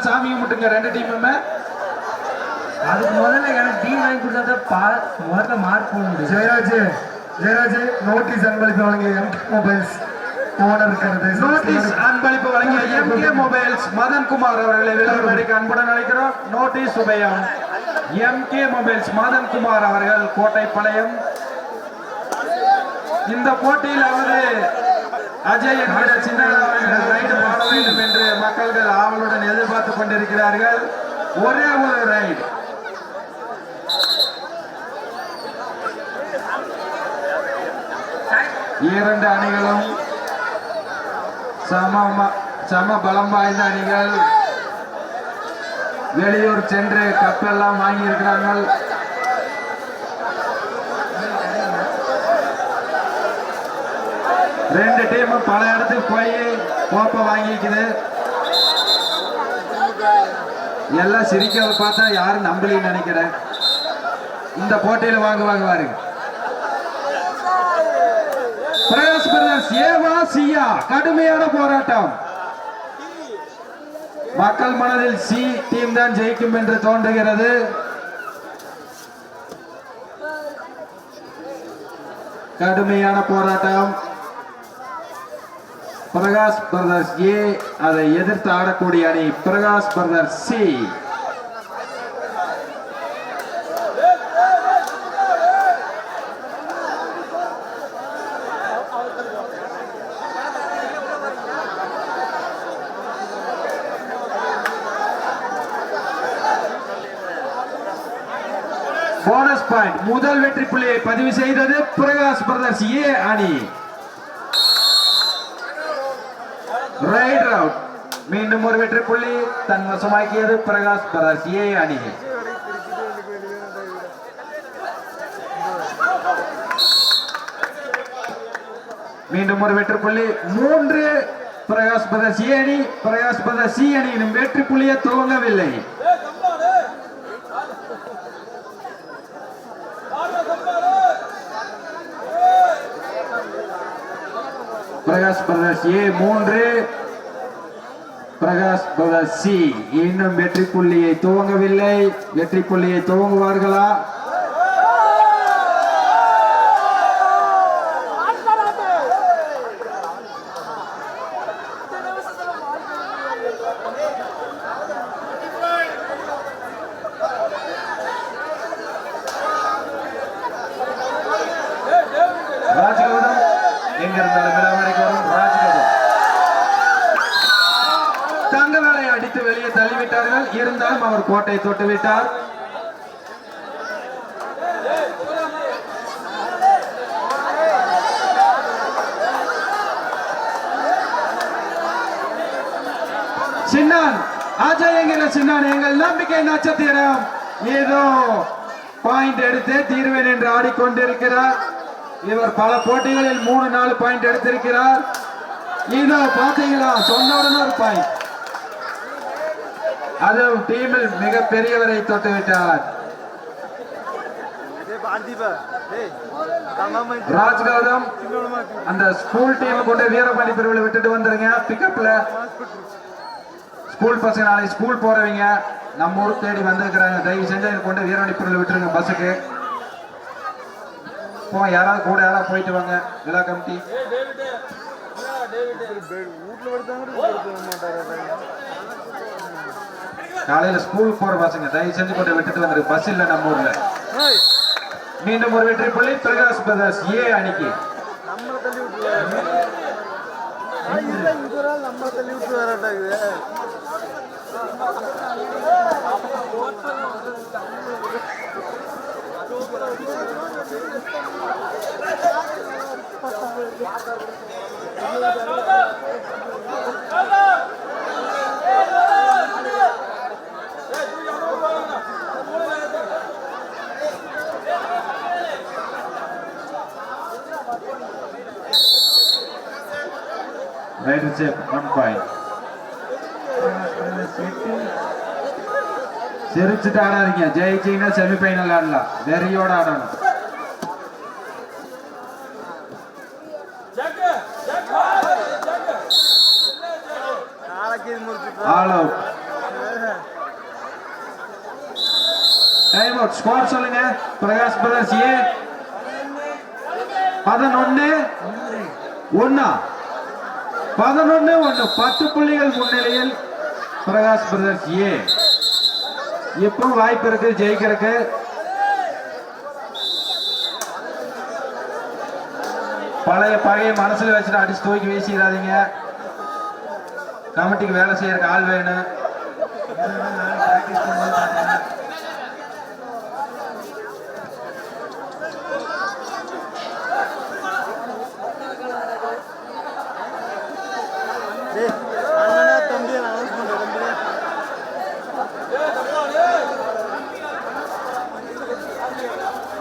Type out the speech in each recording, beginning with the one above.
சாமி கும்பிட்டுங்க ரெண்டு டீமுமே. அதுக்கு முதல்ல எனக்கு டீம் வாங்கி கொடுத்தா முதல்ல மார்க் போட முடியும். ஜெயராஜ் நோட்டீஸ் அன்பளிப்பு வழங்கிய எம்கே மொபைல்ஸ் ஓனர் இருக்கிறது. நோட்டீஸ் அன்பளிப்பு வழங்கிய எம்கே மொபைல்ஸ் மதன்குமார் அவர்களை விளையாடுவதற்கு அன்புடன் அழைக்கிறோம். நோட்டீஸ் உபயம் எம்கே மொபைல்ஸ் மதன்குமார் அவர்கள், கோட்டைப்பாளையம். இந்த போட்டியில் அவரது அஜய் என்கிற சின்ன ரைடு பாட வேண்டும் என்று மக்கள்கள் ஆவலுடன் எதிர்பார்த்துக் கொண்டிருக்கிறார்கள். ஒரே ஒரு ரைடு. இரண்டு அணிகளும் சம பலம் வாய்ந்த அணிகள். வெளியூர் சென்று கப்பெல்லாம் வாங்கி இருக்கிறார்கள். ரெண்டு டீமும் பல இடத்துக்கு போய் கோப்பை வாங்கிக்குது. எல்லாம் சிரிக்கிறத பார்த்தா யாரும் நம்பலின்னு நினைக்கிறேன். இந்த போட்டியில வாங்குவாங்க. பிரகாஷ் பிரதர்ஸ் ஏவா சியா கடுமையான போராட்டம். மக்கள் மனதில் சி டீம் தான் ஜெயிக்கும் என்று தோன்றுகிறது. கடுமையான போராட்டம். பிரகாஷ் பிரதர்ஸ் ஏ, அதை எதிர்த்து ஆடக்கூடிய அணி Prakash brothers C. Bonus point முதல் வெற்றி புள்ளியை பதிவு செய்தது பிரகாஷ் பிரதர்ஸ் ஏ அணி. Right out. மீண்டும் ஒரு வெற்றி புள்ளி தன்வசமாக்கியது பிரகாஷ் பிரதர்ஸ் ஏ அணி. மீண்டும் ஒரு வெற்றி புள்ளி 3 பிரகாஷ் பிரதர்ஸ் ஏ அணி. பிரகாஷ் பிரதர்ஸ் சி அணியினும் வெற்றி புள்ளியை துவங்கவில்லை. Prakash brothers A 3, Prakash brothers C இன்னும் வெற்றி புள்ளியை துவங்கவில்லை. வெற்றி புள்ளியை துவங்குவார்களா? ராஜகௌதம் எங்கிருந்தாலும் விழாமறைக்கு வரும். ராஜகௌதம் தங்கவேலை அடித்து வெளியே தள்ளிவிட்டார்கள். இருந்தாலும் அவர் கோட்டை தொட்டுவிட்டார். சின்னான் அஜய் என்கிற சின்னான் எங்கள் நம்பிக்கை நட்சத்திரம் ஏதோ பாயிண்ட் எடுத்து தீர்வேன் என்று ஆடிக்கொண்டிருக்கிறார். இவர் பல போட்டிகளில் 3-4 பாயிண்ட் எடுத்திருக்கிறார். இதோ பாத்தீங்களா, சொன்னவுடன் ஒரு பாயிண்ட். அது டீமில் மிக பெரியவரை தொட்டுவிட்டார். ராஜ்கௌதம் அந்த ஸ்கூல் டீம் கொண்டு வீரபாண்டி பிரிவில் விட்டுட்டு வந்துருங்க. பிக்கப்ல ஸ்கூல் பசங்க நாளைக்கு ஸ்கூல் போறவங்க நம்ம ஊர் தேடி வந்திருக்கிறாங்க. தயவு செஞ்சு கொண்டு வீரபாண்டி பிரிவில் விட்டுருங்க. பஸ்ஸுக்கு யாராவது கூட யாராவது போயிட்டு வாங்க. விழா கமிட்டி காலையில ஸ்கூல் போற பசங்க தயவு செஞ்சு கொண்டு விட்டுட்டு வந்துருக்கு. பஸ் இல்ல நம்ம ஊர்ல. மீண்டும் ஒரு வெற்றி புள்ளி பிரகாஷ் பிரதர்ஸ் ஏ அணிக்கு. Right step 1 point. சிரிச்சுட்டு ஆடாதீங்க. ஜெயிச்சீங்கன்னா செமிஃபைனல் ஆடலாம். வெறியோட ஆடணும். All out. Time out. Score சொல்லுங்க. பிரகாஷ் பிரதர்ஸ் ஏ 11-1. 11-1. 10 புள்ளிகள் முன்னிலையில் பிரகாஷ் பிரதர்ஸ் ஏ. இப்போ வாய்ப்பு இருக்கு ஜெயிக்கிறதுக்கு. பழைய பகையை மனசுல வச்சுட்டு அடிச்சு தூக்கி வீசிடாதீங்க. கமிட்டிக்கு வேலை செய்யறதுக்கு ஆள் வேணும்.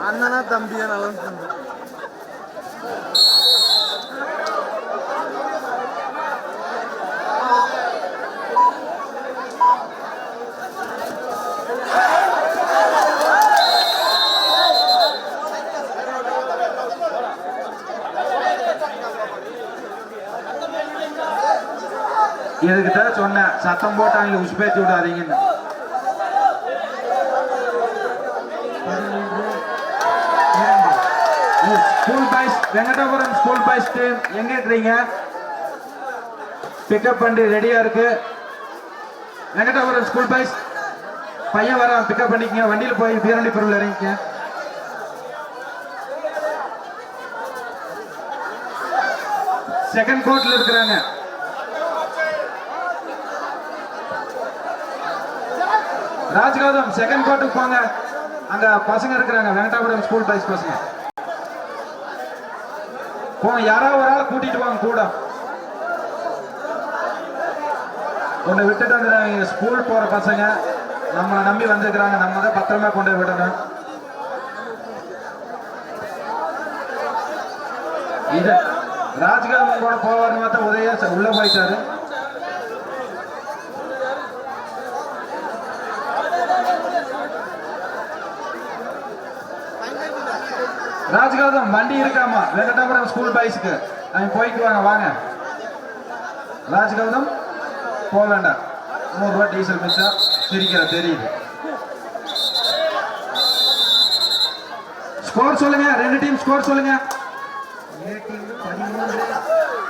அண்ணனா தம்பியா அனௌன்ஸ் பண்றேன். இதுக்கு தான் சொன்னேன், சத்தம் போட்டாங்க உஷ்பேத்தி விடாதீங்கன்னு. School boys Venkatapuram school boys team எங்க இருக்கிறீங்க? பிக்கப் பண்ணி ரெடியா இருக்கு. வெங்கடாபுரம் ஸ்கூல் பாய்ஸ் பையன் வர பிக்கப் பண்ணிக்கங்க. வண்டியில் போய் பீரண்டி பொருள் இறங்கிக்க. செகண்ட் கோர்ட்ல இருக்கிறாங்க. ராஜ்கௌதம் செகண்ட் கோர்ட்டுக்கு போங்க. அங்க பசங்க இருக்கிறாங்க. வெங்கடாபுரம் ஸ்கூல் பாய்ஸ் பசங்க போங்க. யாராவது ஒரு ஆள் கூட்டிட்டு வாங்க கூட. உன்னை விட்டுட்டு வந்துடுறாங்க. ஸ்கூல் போற பசங்க நம்மளை நம்பி வந்துருக்கிறாங்க. நம்ம தான் பத்திரமா கொண்டு விடணும். இது ராஜ்கௌதம் கூட போவார்னு பார்த்தா உதயா உள்ள போயிட்டாரு. ராஜ்கௌதம் வண்டி இருக்காமா வெங்கடாபுரம் ஸ்கூல் பாய்ஸ்க்கு அவங்க போயிட்டு வாங்க. வாங்க ராஜ்கௌதம் போக வேண்டாம். 100 ரூபாய் டீசல் மிச்சா சிரிக்கிற தெரியுது. ஸ்கோர் சொல்லுங்க. 2 டீம் ஸ்கோர் சொல்லுங்க. A team 13,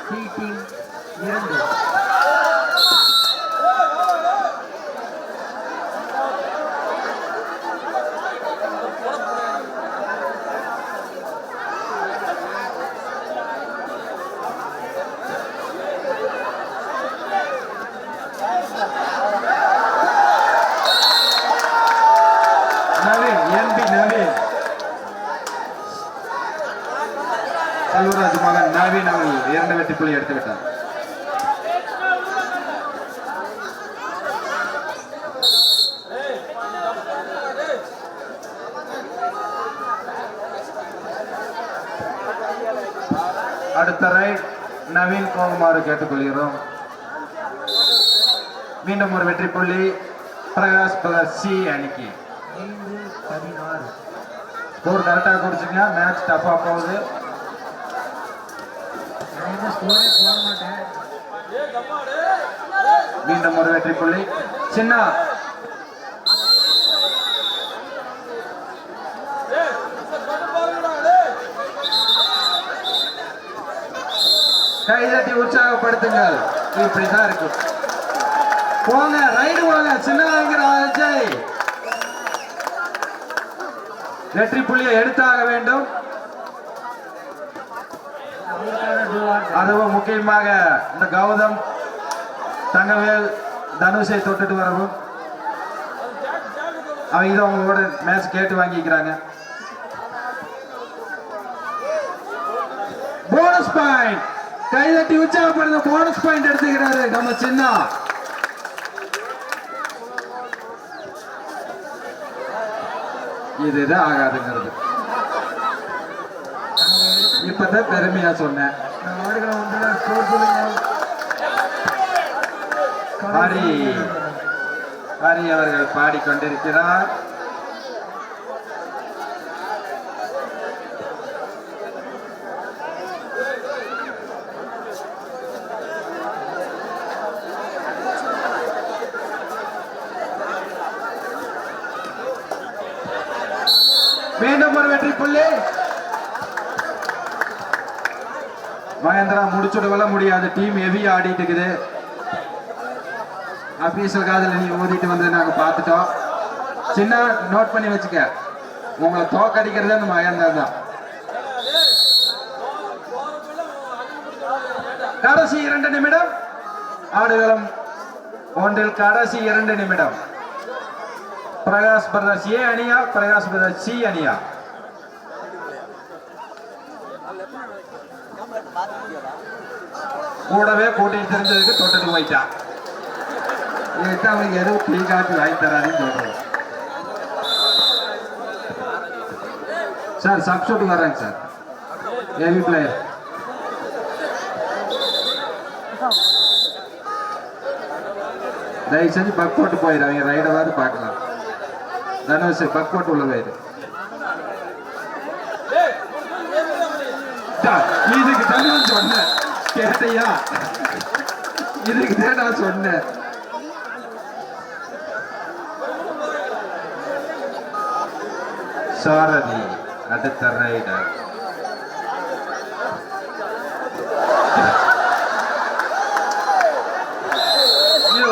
C team 2. Naveen என்பி நவீன் செல்வராஜ் மகன் நவீன் அவர்கள் 2 வெற்றி புள்ளி எடுத்து விட்டார். அடுத்த ரைட் நவீன் கோகுமாறு கேட்டுக்கொள்கிறோம். மீண்டும் ஒரு வெற்றி புள்ளி பிரகாஷ் பிரகாஷ் சி அணிக்கு. 5-16. ஸ்கோர் கரெக்டாக குடிச்சுங்க. மேட்ச் டஃபா போகுது. ஸ்கோரே போட மாட்டேன். மீண்டும் ஒரு வெற்றி புள்ளி சின்ன. கைதட்டி உற்சாகப்படுத்துங்கள். இப்படிதான் இருக்கு. போங்க ரைடு போங்க. சின்ன அஜய் வெற்றி புள்ளியை எடுத்தாக வேண்டும். அதுவும் முக்கியமாக இந்த கௌதம் தங்கவேல் தனுஷை தொட்டுட்டு வரவும் அவங்க தான் அவங்களோட மேட்ச் கேட்டு வாங்கிக்கிறாங்க. போனஸ் பாயிண்ட் கைதட்டி உற்சாகப்படுத்த போனஸ் பாயிண்ட் எடுத்துக்கிறாரு நம்ம சின்ன. இதுதான் ஆகாதுங்கிறது இப்பதான் பெருமையா சொன்னேன். ஹரி ஹரி அவர்கள் பாடிக்கொண்டிருக்கிறார். மீண்டும் ஒரு வெற்றி புள்ளி. மகேந்திரா முடிச்சுடவெல்லாம் முடியாது, டீம் ஹெவி ஆடிட்டு இருக்குது. அபிஷியல் காதல நீ ஊதிட்டு வந்து நாங்க பார்த்துட்டோம். சின்ன நோட் பண்ணி வச்சுக்க, உங்களை தோக்கடிக்கிறதே அந்த மகேந்திரா தான். கடைசி 2 நிமிடம் ஆடுகளம் ஒன்றில் கடைசி 2 நிமிடம். பிரகாஷ் பிரதர்ஸ் ஏ அணியா, பிரகாஷ் பிரதர்ஸ் சி அணியா? கூடவே கூட்டிட்டு தெரிஞ்சதுக்கு தொட்டுட்டு போயிட்டான். அவனுக்கு எதுவும் டீ காப்பி வாங்கி தராதுன்னு சொல்றேன். சார் சப்ஸ்டியூட் வர்றேங்க சார். ஹெவி பிளேயர் தயவு செஞ்சு பக் போட்டு போயிடும். ரைடவாது பார்க்கலாம். தனுஷ் பக் போட்டு உள்ள போயிரு. இதுக்கு தான் நான் சொன்னேன், கேட்டையா? இதுக்கு தான் நான் சொன்னேன். சாரதி அடுத்த ரைடர்.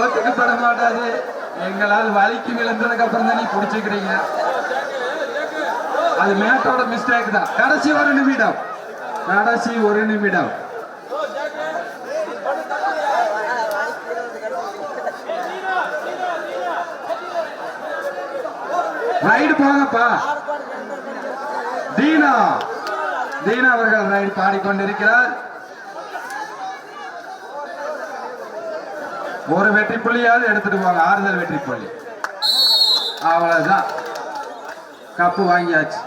ஒத்துக்கப்பட மாட்டாது. எங்களால் வலிக்கு விழுந்ததுக்கு அப்புறம் தான் நீ பிடிச்சிக்கிறீங்க. அது மேட்டோட மிஸ்டேக் தான். கடைசி 1 நிமிடம், கடைசி 1 நிமிடம். ரைடு போங்கப்பா. தீனா தீனா அவர்கள் ரைடு பாடிக்கொண்டிருக்கிறார். ஒரு வெற்றி புள்ளியாவது எடுத்துட்டு போவாங்க. ஆறுதல் வெற்றி புள்ளி. அவ்வளவுதான், கப்பு வாங்கியாச்சு.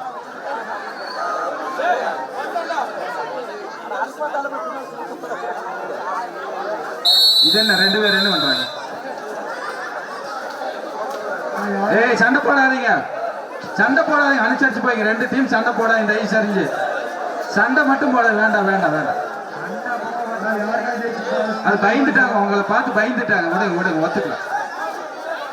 இது என்ன 2 பேர் என்ன பண்றாங்க? ஏய் சண்டை போடாதீங்க, சண்டை போடாதீங்க. அனுசரிச்சு போய்ங்க. 2 டீம் சண்டை போடாதீங்க தயவு செஞ்சு. சண்டை மட்டும் போட வேண்டாம் வேண்டாம் வேண்டாம். அது பயந்துட்டாங்க, உங்களை பார்த்து பயந்துட்டாங்க. விடுங்க விடுங்க, ஒத்துக்கலாம்.